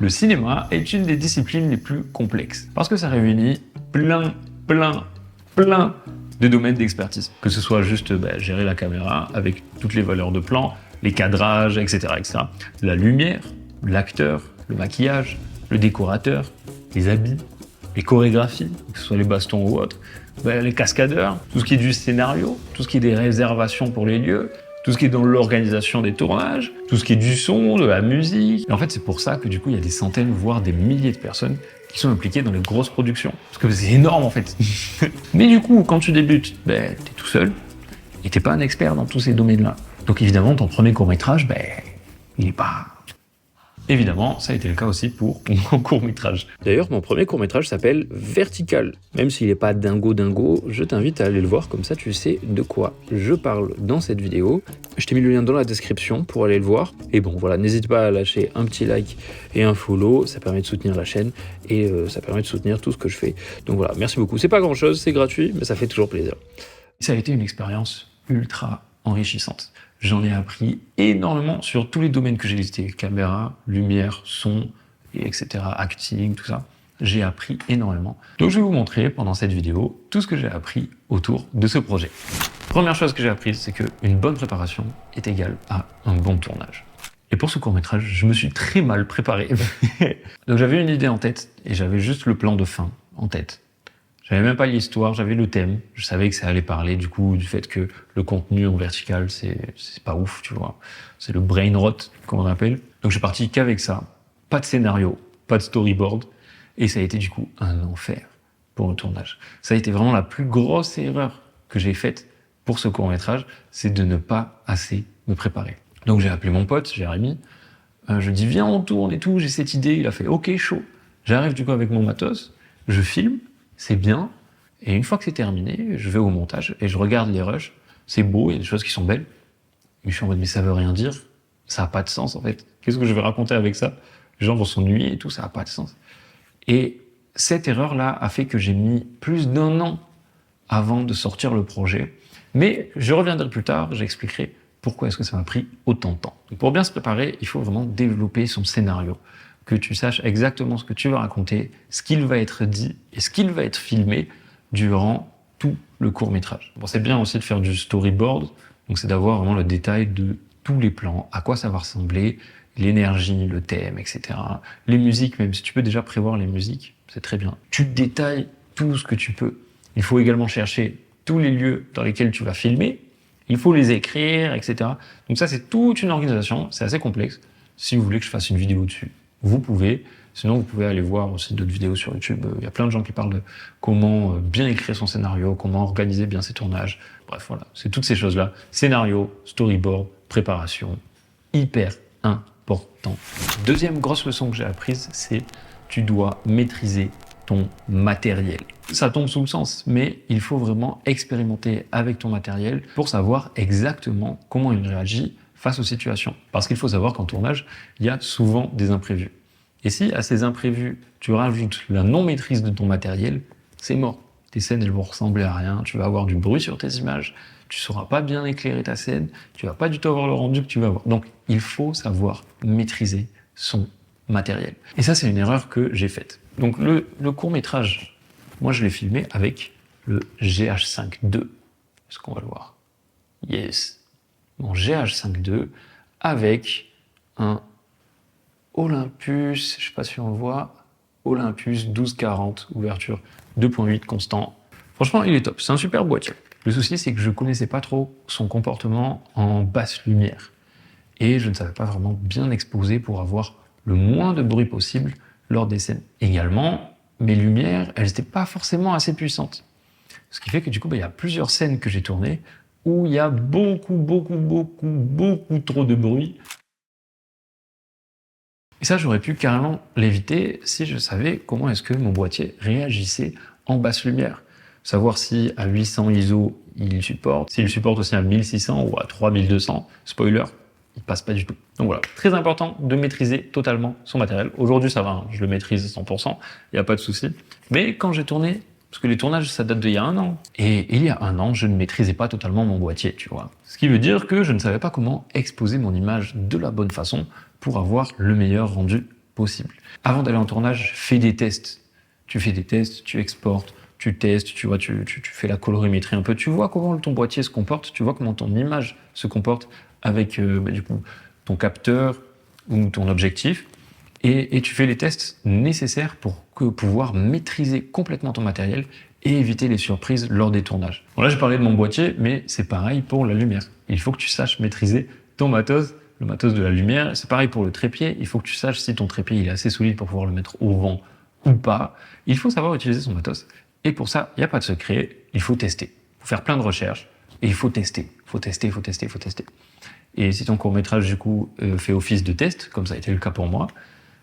Le cinéma est une des disciplines les plus complexes parce que ça réunit plein de domaines d'expertise. Que ce soit juste gérer la caméra avec toutes les valeurs de plan, les cadrages, etc. La lumière, l'acteur, le maquillage, le décorateur, les habits, les chorégraphies, que ce soit les bastons ou autres, les cascadeurs, tout ce qui est du scénario, tout ce qui est des réservations pour les lieux, tout ce qui est dans l'organisation des tournages, tout ce qui est du son, de la musique. Et en fait, c'est pour ça que du coup, il y a des centaines, voire des milliers de personnes qui sont impliquées dans les grosses productions. Parce que c'est énorme en fait. Mais du coup, quand tu débutes, t'es tout seul et t'es pas un expert dans tous ces domaines-là. Donc évidemment, ton premier court-métrage, il est pas... Évidemment, ça a été le cas aussi pour mon court-métrage. D'ailleurs, mon premier court-métrage s'appelle Vertical. Même s'il n'est pas dingo, je t'invite à aller le voir, comme ça tu sais de quoi je parle dans cette vidéo. Je t'ai mis le lien dans la description pour aller le voir. Et bon, voilà, n'hésite pas à lâcher un petit like et un follow, ça permet de soutenir la chaîne et ça permet de soutenir tout ce que je fais. Donc voilà, merci beaucoup. C'est pas grand-chose, c'est gratuit, mais ça fait toujours plaisir. Ça a été une expérience ultra enrichissante. J'en ai appris énormément sur tous les domaines que j'ai listés, caméra, lumière, son, etc., acting, tout ça. J'ai appris énormément. Donc je vais vous montrer pendant cette vidéo tout ce que j'ai appris autour de ce projet. Première chose que j'ai apprise, c'est qu'une bonne préparation est égale à un bon tournage. Et pour ce court-métrage, je me suis très mal préparé. Donc j'avais une idée en tête et j'avais juste le plan de fin en tête. J'avais même pas l'histoire, j'avais le thème. Je savais que ça allait parler du coup du fait que le contenu en vertical, c'est pas ouf, tu vois. C'est le brain rot, comme on appelle. Donc je suis parti qu'avec ça. Pas de scénario, pas de storyboard. Et ça a été du coup un enfer pour le tournage. Ça a été vraiment la plus grosse erreur que j'ai faite pour ce court-métrage, c'est de ne pas assez me préparer. Donc j'ai appelé mon pote, Jérémy. Je dis viens on tourne et tout, j'ai cette idée. Il a fait ok chaud. J'arrive du coup avec mon matos, je filme. C'est bien, et une fois que c'est terminé, je vais au montage et je regarde les rushs, c'est beau, il y a des choses qui sont belles, mais je suis en mode mais ça veut rien dire, ça n'a pas de sens en fait. Qu'est-ce que je vais raconter avec ça? Les gens vont s'ennuyer et tout, ça n'a pas de sens. Et cette erreur-là a fait que j'ai mis plus d'1 an avant de sortir le projet, mais je reviendrai plus tard, j'expliquerai pourquoi est-ce que ça m'a pris autant de temps. Donc pour bien se préparer, il faut vraiment développer son scénario. Que tu saches exactement ce que tu vas raconter, ce qu'il va être dit et ce qu'il va être filmé durant tout le court-métrage. Bon, c'est bien aussi de faire du storyboard, donc c'est d'avoir vraiment le détail de tous les plans, à quoi ça va ressembler, l'énergie, le thème, etc. Les musiques, même si tu peux déjà prévoir les musiques, c'est très bien. Tu détailles tout ce que tu peux. Il faut également chercher tous les lieux dans lesquels tu vas filmer, il faut les écrire, etc. Donc ça, c'est toute une organisation, c'est assez complexe. Si vous voulez que je fasse une vidéo dessus, vous pouvez, sinon vous pouvez aller voir aussi d'autres vidéos sur YouTube. Il y a plein de gens qui parlent de comment bien écrire son scénario, comment organiser bien ses tournages. Bref, voilà, c'est toutes ces choses-là. Scénario, storyboard, préparation, hyper important. Deuxième grosse leçon que j'ai apprise, c'est tu dois maîtriser ton matériel. Ça tombe sous le sens, mais il faut vraiment expérimenter avec ton matériel pour savoir exactement comment il réagit face aux situations. Parce qu'il faut savoir qu'en tournage, il y a souvent des imprévus. Et si à ces imprévus, tu rajoutes la non-maîtrise de ton matériel, c'est mort. Tes scènes, elles vont ressembler à rien, tu vas avoir du bruit sur tes images, tu sauras pas bien éclairer ta scène, tu vas pas du tout avoir le rendu que tu vas avoir. Donc, il faut savoir maîtriser son matériel. Et ça, c'est une erreur que j'ai faite. Donc, le court-métrage, moi, je l'ai filmé avec le GH5 II. Est-ce qu'on va le voir? Yes. Mon GH5 II avec un Olympus, je sais pas si on le voit, Olympus 1240, ouverture 2.8 constant. Franchement, il est top, c'est un super boîtier. Le souci, c'est que je connaissais pas trop son comportement en basse lumière. Et je ne savais pas vraiment bien exposer pour avoir le moins de bruit possible lors des scènes. Également, mes lumières, elles n'étaient pas forcément assez puissantes. Ce qui fait que du coup, il y a plusieurs scènes que j'ai tournées où il y a beaucoup trop de bruit. Et ça, j'aurais pu carrément l'éviter si je savais comment est-ce que mon boîtier réagissait en basse lumière. Savoir si à 800 ISO, il supporte, s'il supporte aussi à 1600 ou à 3200, spoiler, il passe pas du tout. Donc voilà, très important de maîtriser totalement son matériel. Aujourd'hui, ça va, hein, je le maîtrise 100%, il n'y a pas de souci. Mais quand j'ai tourné, parce que les tournages, ça date d'il y a 1 an. Et il y a 1 an, je ne maîtrisais pas totalement mon boîtier, tu vois. Ce qui veut dire que je ne savais pas comment exposer mon image de la bonne façon pour avoir le meilleur rendu possible. Avant d'aller en tournage, fais des tests. Tu fais des tests, tu exportes, tu testes, tu vois, tu fais la colorimétrie un peu, tu vois comment ton boîtier se comporte, tu vois comment ton image se comporte avec du coup, ton capteur ou ton objectif, et tu fais les tests nécessaires pour pouvoir maîtriser complètement ton matériel et éviter les surprises lors des tournages. Bon, là, j'ai parlé de mon boîtier, mais c'est pareil pour la lumière. Il faut que tu saches maîtriser ton matos, le matos de la lumière. C'est pareil pour le trépied. Il faut que tu saches si ton trépied il est assez solide pour pouvoir le mettre au vent ou pas. Il faut savoir utiliser son matos. Et pour ça, il n'y a pas de secret. Il faut tester. Il faut faire plein de recherches et il faut tester. Il faut tester, il faut tester, il faut tester. Et si ton court-métrage, du coup, fait office de test, comme ça a été le cas pour moi,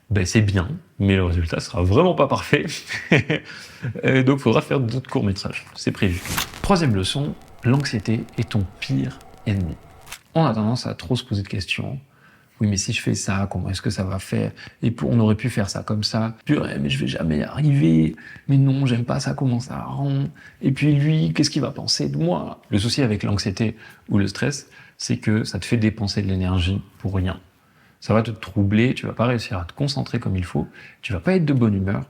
ben c'est bien, mais le résultat sera vraiment pas parfait. Donc il faudra faire d'autres courts-métrages, c'est prévu. Troisième leçon, l'anxiété est ton pire ennemi. On a tendance à trop se poser de questions. Oui, mais si je fais ça, comment est-ce que ça va faire? Et on aurait pu faire ça comme ça. Purée, mais je vais jamais y arriver. Mais non, j'aime pas ça, comment ça rend? Et puis lui, qu'est-ce qu'il va penser de moi? Le souci avec l'anxiété ou le stress, c'est que ça te fait dépenser de l'énergie pour rien. Ça va te troubler, tu vas pas réussir à te concentrer comme il faut, tu vas pas être de bonne humeur,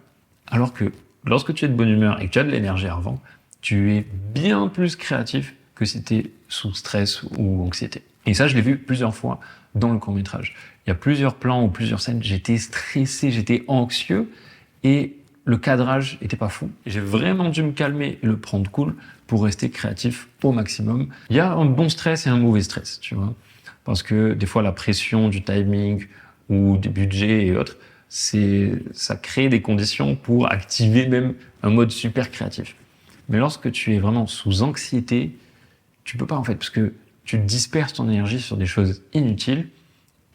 alors que lorsque tu es de bonne humeur et que tu as de l'énergie à revendre, tu es bien plus créatif que si tu es sous stress ou anxiété. Et ça, je l'ai vu plusieurs fois dans le court-métrage. Il y a plusieurs plans ou plusieurs scènes, j'étais stressé, j'étais anxieux, et le cadrage était pas fou. J'ai vraiment dû me calmer et le prendre cool pour rester créatif au maximum. Il y a un bon stress et un mauvais stress, tu vois. Parce que des fois, la pression du timing ou du budget et autres, ça crée des conditions pour activer même un mode super créatif. Mais lorsque tu es vraiment sous anxiété, tu peux pas en fait, parce que tu disperses ton énergie sur des choses inutiles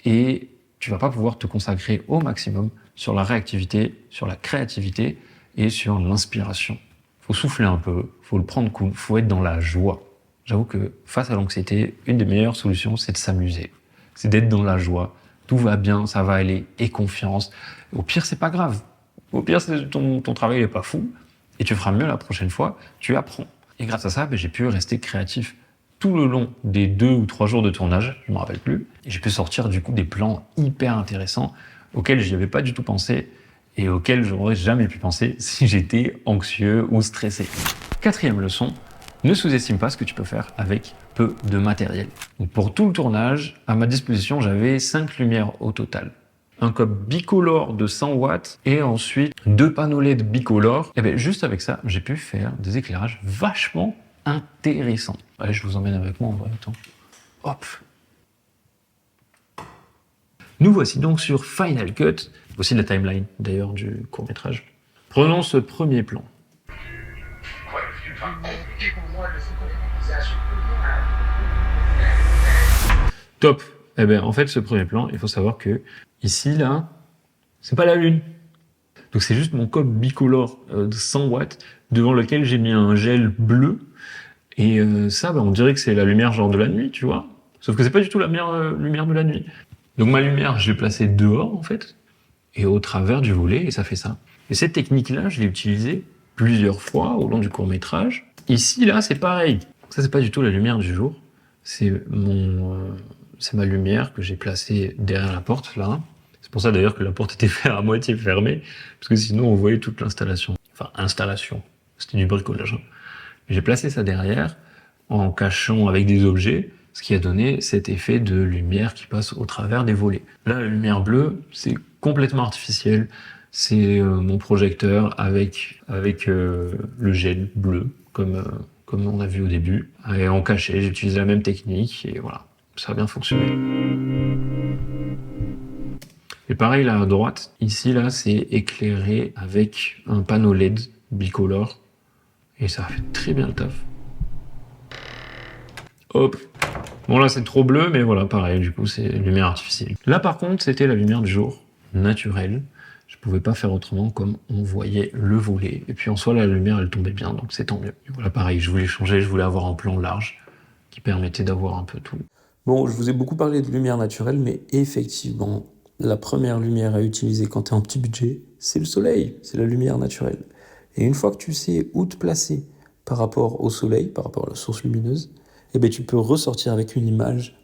et tu vas pas pouvoir te consacrer au maximum sur la réactivité, sur la créativité et sur l'inspiration. Faut souffler un peu, faut le prendre cool, faut être dans la joie. J'avoue que face à l'anxiété, une des meilleures solutions, c'est de s'amuser. C'est d'être dans la joie. Tout va bien, ça va aller, aie confiance. Au pire, c'est pas grave. Au pire, ton travail n'est pas fou et tu feras mieux la prochaine fois, tu apprends. Et grâce à ça, j'ai pu rester créatif tout le long des 2 ou 3 jours de tournage, je me rappelle plus. Et j'ai pu sortir du coup des plans hyper intéressants auxquels je n'y avais pas du tout pensé et auxquels j'aurais jamais pu penser si j'étais anxieux ou stressé. Quatrième leçon, ne sous-estime pas ce que tu peux faire avec peu de matériel. Donc pour tout le tournage, à ma disposition, j'avais 5 lumières au total. Un cob bicolore de 100 watts et ensuite 2 panneaux LED bicolores. Et bien juste avec ça, j'ai pu faire des éclairages vachement intéressants. Allez, je vous emmène avec moi en vrai. Attends. Hop. Nous voici donc sur Final Cut, voici la timeline d'ailleurs du court-métrage. Prenons ce premier plan. Top. Eh bien, en fait, ce premier plan, il faut savoir que ici, là, c'est pas la lune. Donc c'est juste mon cob bicolore de 100 watts devant lequel j'ai mis un gel bleu. Et ça, on dirait que c'est la lumière genre de la nuit, tu vois. Sauf que c'est pas du tout la lumière de la nuit. Donc ma lumière, je l'ai placée dehors, en fait, et au travers du volet, et ça fait ça. Et cette technique-là, je l'ai utilisée plusieurs fois au long du court-métrage. Ici, là, c'est pareil. Ça, c'est pas du tout la lumière du jour. C'est ma lumière que j'ai placée derrière la porte, là. C'est pour ça, d'ailleurs, que la porte était à moitié fermée, parce que sinon, on voyait toute l'installation. Enfin, installation. C'était du bricolage. J'ai placé ça derrière, en cachant avec des objets, ce qui a donné cet effet de lumière qui passe au travers des volets. Là, la lumière bleue, c'est complètement artificiel. C'est mon projecteur avec le gel bleu, comme on a vu au début. Et en cachet, j'ai utilisé la même technique, et voilà, ça a bien fonctionné. Et pareil, là à droite, ici, là, c'est éclairé avec un panneau LED bicolore, et ça fait très bien le taf. Hop. Bon là c'est trop bleu, mais voilà, pareil, du coup c'est lumière artificielle. Là par contre c'était la lumière du jour, naturelle. Je pouvais pas faire autrement comme on voyait le volet. Et puis en soi la lumière elle tombait bien, donc c'est tant mieux. Et voilà pareil, je voulais changer, je voulais avoir un plan large qui permettait d'avoir un peu tout. Bon, je vous ai beaucoup parlé de lumière naturelle, mais effectivement, la première lumière à utiliser quand tu es en petit budget, c'est le soleil, c'est la lumière naturelle. Et une fois que tu sais où te placer par rapport au soleil, par rapport à la source lumineuse, eh ben, tu peux ressortir avec une image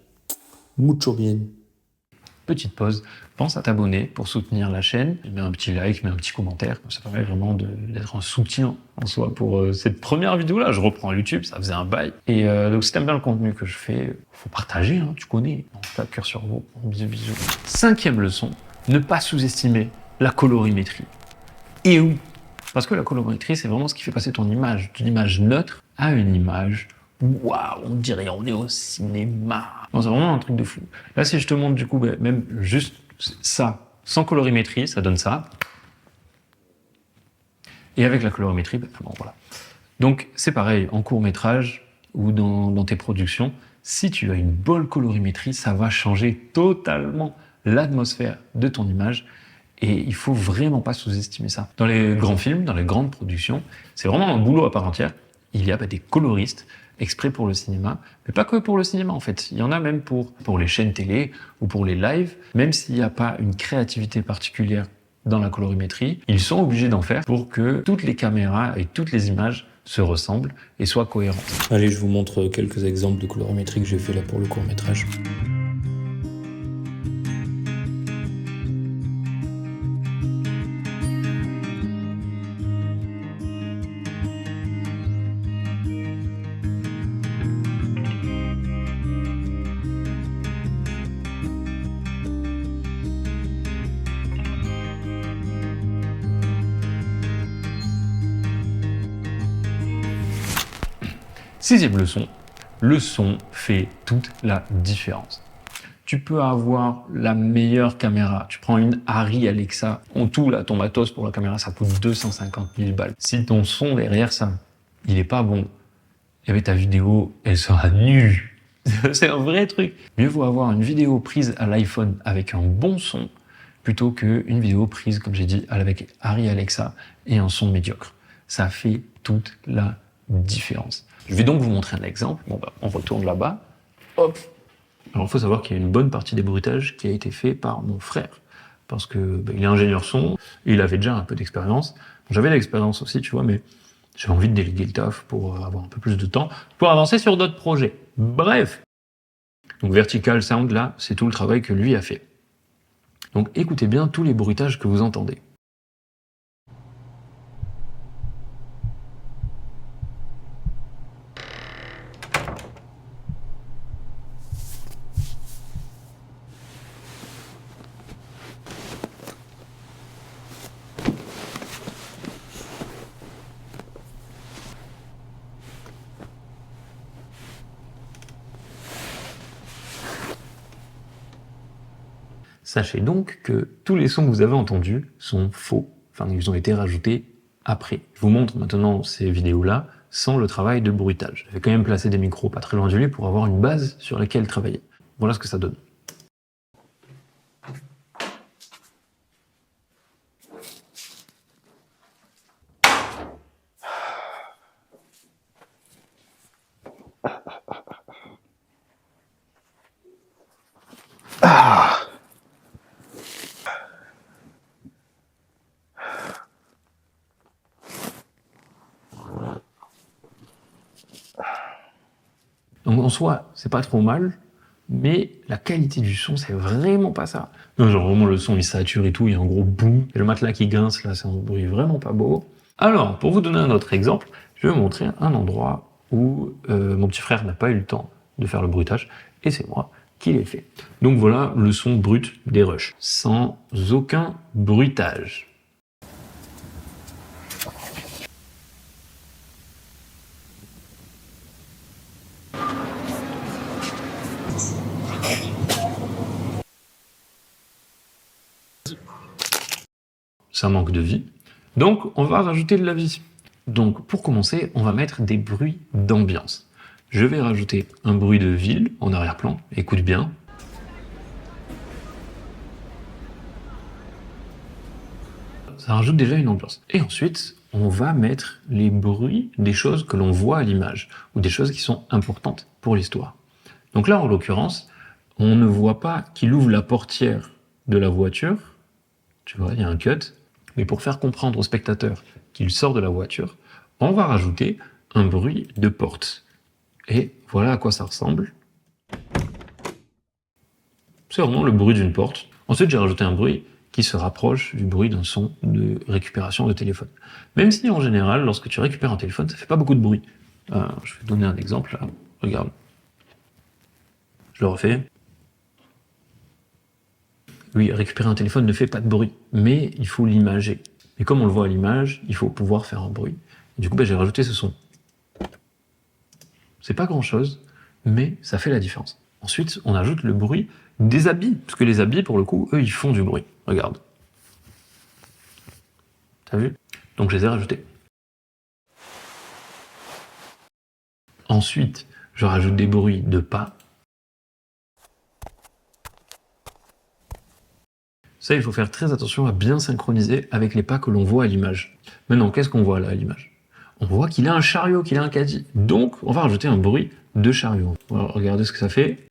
mucho bien. petite pause, pense à t'abonner pour soutenir la chaîne, mets un petit like, mets un petit commentaire, ça permet vraiment d'être un soutien en soi pour cette première vidéo-là. Je reprends YouTube, ça faisait un bail. Et donc si t'aimes bien le contenu que je fais, faut partager, hein, tu connais. Tape cœur sur vous, bisous bisous. 5e leçon, ne pas sous-estimer la colorimétrie. Et oui, parce que la colorimétrie, c'est vraiment ce qui fait passer ton image d'une image neutre à une image waouh, on dirait on est au cinéma. Non, c'est vraiment un truc de fou. Là, si je te montre du coup, même juste ça, sans colorimétrie, ça donne ça. Et avec la colorimétrie, bon, voilà. Donc c'est pareil, en court-métrage ou dans tes productions, si tu as une bonne colorimétrie, ça va changer totalement l'atmosphère de ton image. Et il faut vraiment pas sous-estimer ça. Dans les grands films, dans les grandes productions, c'est vraiment un boulot à part entière. Il y a des coloristes exprès pour le cinéma, mais pas que pour le cinéma en fait. Il y en a même pour les chaînes télé ou pour les lives, même s'il n'y a pas une créativité particulière dans la colorimétrie, ils sont obligés d'en faire pour que toutes les caméras et toutes les images se ressemblent et soient cohérentes. Allez, je vous montre quelques exemples de colorimétrie que j'ai fait là pour le court-métrage. Sixième leçon, le son fait toute la différence. Tu peux avoir la meilleure caméra. Tu prends une Arri Alexa. En tout, là, ton matos pour la caméra, ça coûte 250 000 balles. Si ton son derrière ça, il est pas bon, et bien ta vidéo, elle sera nulle. C'est un vrai truc. Mieux vaut avoir une vidéo prise à l'iPhone avec un bon son plutôt qu'une vidéo prise, comme j'ai dit, avec Arri Alexa et un son médiocre. Ça fait toute la différence. Je vais donc vous montrer un exemple. Bon, on retourne là-bas. Hop. Alors, il faut savoir qu'il y a une bonne partie des bruitages qui a été fait par mon frère. Parce que il est ingénieur son, et il avait déjà un peu d'expérience. J'avais l'expérience aussi, tu vois, mais j'avais envie de déléguer le taf pour avoir un peu plus de temps, pour avancer sur d'autres projets. Bref. Donc, Vertical Sound, là, c'est tout le travail que lui a fait. Donc, écoutez bien tous les bruitages que vous entendez. Sachez donc que tous les sons que vous avez entendus sont faux. Enfin, ils ont été rajoutés après. Je vous montre maintenant ces vidéos-là sans le travail de bruitage. J'avais quand même placé des micros pas très loin du lit pour avoir une base sur laquelle travailler. Voilà ce que ça donne. Donc en soi, c'est pas trop mal, mais la qualité du son, c'est vraiment pas ça. Non, genre vraiment le son il sature et tout, il y a un gros boom, et le matelas qui grince là, c'est un bruit vraiment pas beau. Alors, pour vous donner un autre exemple, je vais vous montrer un endroit où mon petit frère n'a pas eu le temps de faire le bruitage, et c'est moi qui l'ai fait. Donc voilà le son brut des rushs, sans aucun bruitage. Ça manque de vie. Donc, on va rajouter de la vie. Donc, pour commencer, on va mettre des bruits d'ambiance. Je vais rajouter un bruit de ville en arrière-plan. Écoute bien. Ça rajoute déjà une ambiance. Et ensuite, on va mettre les bruits des choses que l'on voit à l'image, ou des choses qui sont importantes pour l'histoire. Donc là, en l'occurrence, on ne voit pas qu'il ouvre la portière de la voiture. Tu vois, il y a un cut. Mais pour faire comprendre au spectateur qu'il sort de la voiture, on va rajouter un bruit de porte. Et voilà à quoi ça ressemble. c'est vraiment le bruit d'une porte. Ensuite, j'ai rajouté un bruit qui se rapproche du bruit d'un son de récupération de téléphone. Même si, en général, lorsque tu récupères un téléphone, ça fait pas beaucoup de bruit. Je vais te donner un exemple, là. Regarde. Je le refais. Oui, récupérer un téléphone ne fait pas de bruit, mais il faut l'imager. Et comme on le voit à l'image, il faut pouvoir faire un bruit. Et du coup, j'ai rajouté ce son. C'est pas grand-chose, mais ça fait la différence. Ensuite, on ajoute le bruit des habits, parce que les habits, pour le coup, eux, ils font du bruit. Regarde. T'as vu? Donc je les ai rajoutés. Ensuite, je rajoute des bruits de pas. Ça, il faut faire très attention à bien synchroniser avec les pas que l'on voit à l'image. Maintenant, qu'est-ce qu'on voit là à l'image? On voit qu'il a un chariot, qu'il a un caddie. Donc, on va rajouter un bruit de chariot. Alors, regardez ce que ça fait.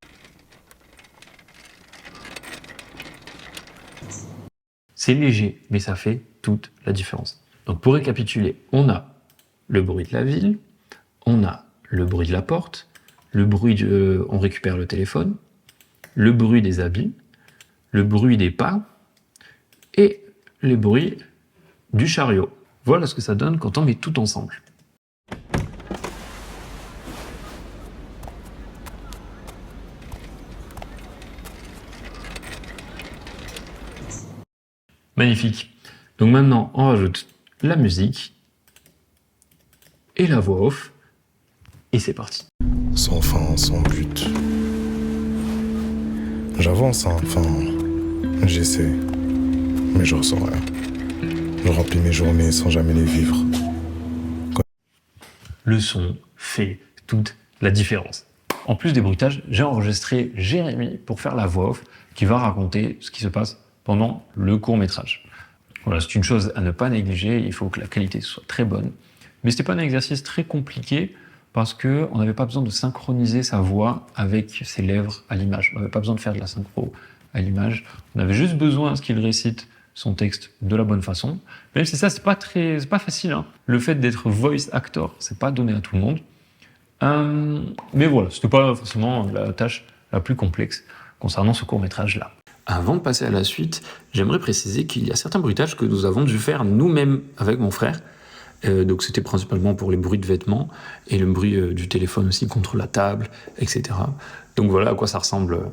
C'est léger, mais ça fait toute la différence. Donc, pour récapituler, on a le bruit de la ville, on a le bruit de la porte, le bruit de... on récupère le téléphone, le bruit des habits, le bruit des pas, et les bruits du chariot. Voilà ce que ça donne quand on met tout ensemble. Magnifique. Donc maintenant, on rajoute la musique et la voix off, et c'est parti. Sans fin, sans but. J'avance, hein, enfin, j'essaie, mais je ressens rien. Je remplis mes journées sans jamais les vivre. Le son fait toute la différence. En plus des bruitages, j'ai enregistré Jérémy pour faire la voix off qui va raconter ce qui se passe pendant le court-métrage. Voilà, c'est une chose à ne pas négliger, il faut que la qualité soit très bonne. Mais c'était pas un exercice très compliqué parce qu'on n'avait pas besoin de synchroniser sa voix avec ses lèvres à l'image. On n'avait pas besoin de faire de la synchro à l'image. On avait juste besoin qu'il récite son texte de la bonne façon. Même si ça, c'est pas facile, hein. Le fait d'être voice actor, c'est pas donné à tout le monde. Mais voilà, c'était pas forcément la tâche la plus complexe concernant ce court-métrage-là. Avant de passer à la suite, j'aimerais préciser qu'il y a certains bruitages que nous avons dû faire nous-mêmes avec mon frère. Donc c'était principalement pour les bruits de vêtements et le bruit du téléphone aussi contre la table, etc. Donc voilà à quoi ça ressemble.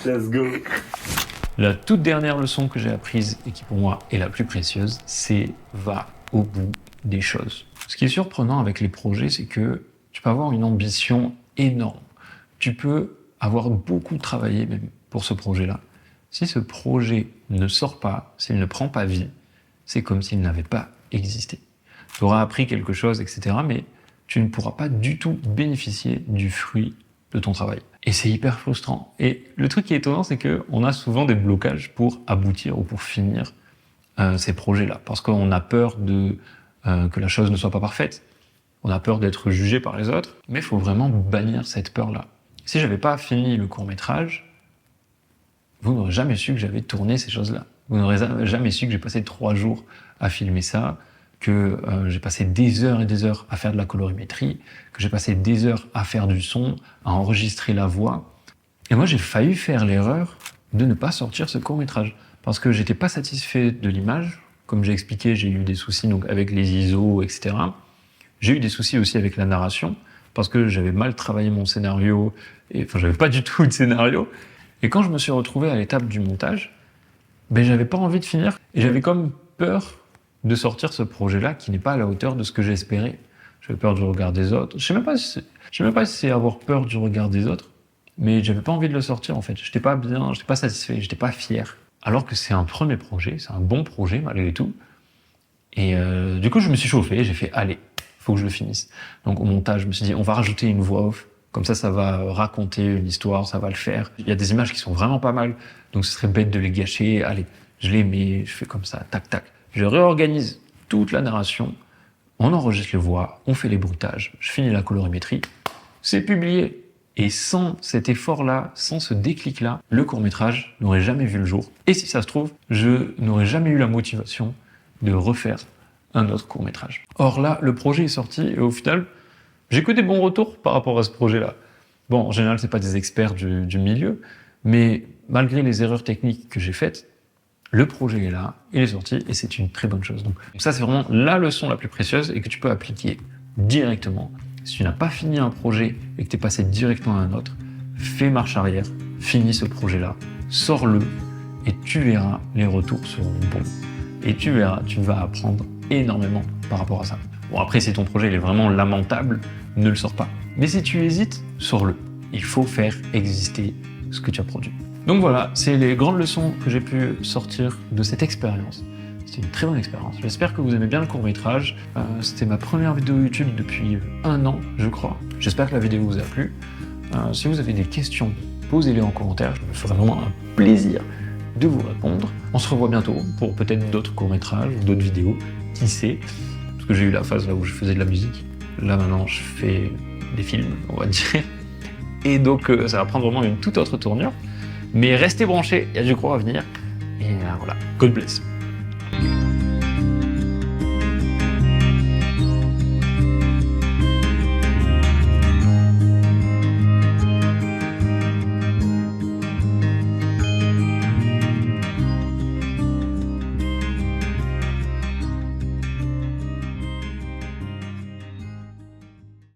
Let's go. La toute dernière leçon que j'ai apprise et qui pour moi est la plus précieuse, c'est va au bout des choses. Ce qui est surprenant avec les projets, c'est que tu peux avoir une ambition énorme. Tu peux avoir beaucoup travaillé même pour ce projet-là. Si ce projet ne sort pas, s'il ne prend pas vie, c'est comme s'il n'avait pas existé. Tu auras appris quelque chose, etc., mais tu ne pourras pas du tout bénéficier du fruit de ton travail. Et c'est hyper frustrant. Et le truc qui est étonnant, c'est qu'on a souvent des blocages pour aboutir ou pour finir ces projets-là. Parce qu'on a peur que la chose ne soit pas parfaite. On a peur d'être jugé par les autres. Mais il faut vraiment bannir cette peur-là. Si j'avais pas fini le court-métrage, vous n'aurez jamais su que j'avais tourné ces choses-là. Vous n'aurez jamais su que j'ai passé 3 jours à filmer ça, que j'ai passé des heures et des heures à faire de la colorimétrie, que j'ai passé des heures à faire du son, à enregistrer la voix. Et moi, j'ai failli faire l'erreur de ne pas sortir ce court-métrage. Parce que j'étais pas satisfait de l'image. Comme j'ai expliqué, j'ai eu des soucis donc, avec les ISO, etc. J'ai eu des soucis aussi avec la narration, parce que j'avais mal travaillé mon scénario, et enfin, j'avais pas du tout de scénario. Et quand je me suis retrouvé à l'étape du montage, ben, j'avais pas envie de finir, et j'avais comme peur de sortir ce projet-là qui n'est pas à la hauteur de ce que j'espérais. J'avais peur du regard des autres. Je sais même pas si c'est avoir peur du regard des autres, mais j'avais pas envie de le sortir en fait. J'étais pas bien, j'étais pas satisfait, j'étais pas fier. Alors que c'est un premier projet, c'est un bon projet malgré tout. Et du coup, je me suis chauffé, j'ai fait allez, faut que je le finisse. Donc au montage, je me suis dit on va rajouter une voix off. Comme ça va raconter une histoire, ça va le faire. Il y a des images qui sont vraiment pas mal, donc ce serait bête de les gâcher. Allez, je les mets, je fais comme ça, tac, tac. Je réorganise toute la narration, on enregistre les voix, on fait les bruitages, je finis la colorimétrie, c'est publié. Et sans cet effort-là, sans ce déclic-là, le court-métrage n'aurait jamais vu le jour. Et si ça se trouve, je n'aurais jamais eu la motivation de refaire un autre court-métrage. Or là, le projet est sorti et au final, j'ai que des bons retours par rapport à ce projet-là. Bon, en général, c'est pas des experts du milieu, mais malgré les erreurs techniques que j'ai faites, le projet est là, il est sorti et c'est une très bonne chose. Donc ça, c'est vraiment la leçon la plus précieuse et que tu peux appliquer directement. Si tu n'as pas fini un projet et que tu es passé directement à un autre, fais marche arrière, finis ce projet-là, sors-le et tu verras, les retours seront bons. Et tu verras, tu vas apprendre énormément par rapport à ça. Bon, après, si ton projet il est vraiment lamentable, ne le sors pas. Mais si tu hésites, sors-le. Il faut faire exister ce que tu as produit. Donc voilà, c'est les grandes leçons que j'ai pu sortir de cette expérience. C'était une très bonne expérience. J'espère que vous aimez bien le court-métrage. C'était ma première vidéo YouTube depuis 1 an, je crois. J'espère que la vidéo vous a plu. Si vous avez des questions, posez-les en commentaire. Je me ferai vraiment un plaisir de vous répondre. On se revoit bientôt pour peut-être d'autres courts-métrages ou d'autres vidéos. Qui sait? Parce que j'ai eu la phase là où je faisais de la musique. Là maintenant, je fais des films, on va dire. Et donc, ça va prendre vraiment une toute autre tournure. Mais restez branchés, il y a du gros à venir. Et voilà, God bless.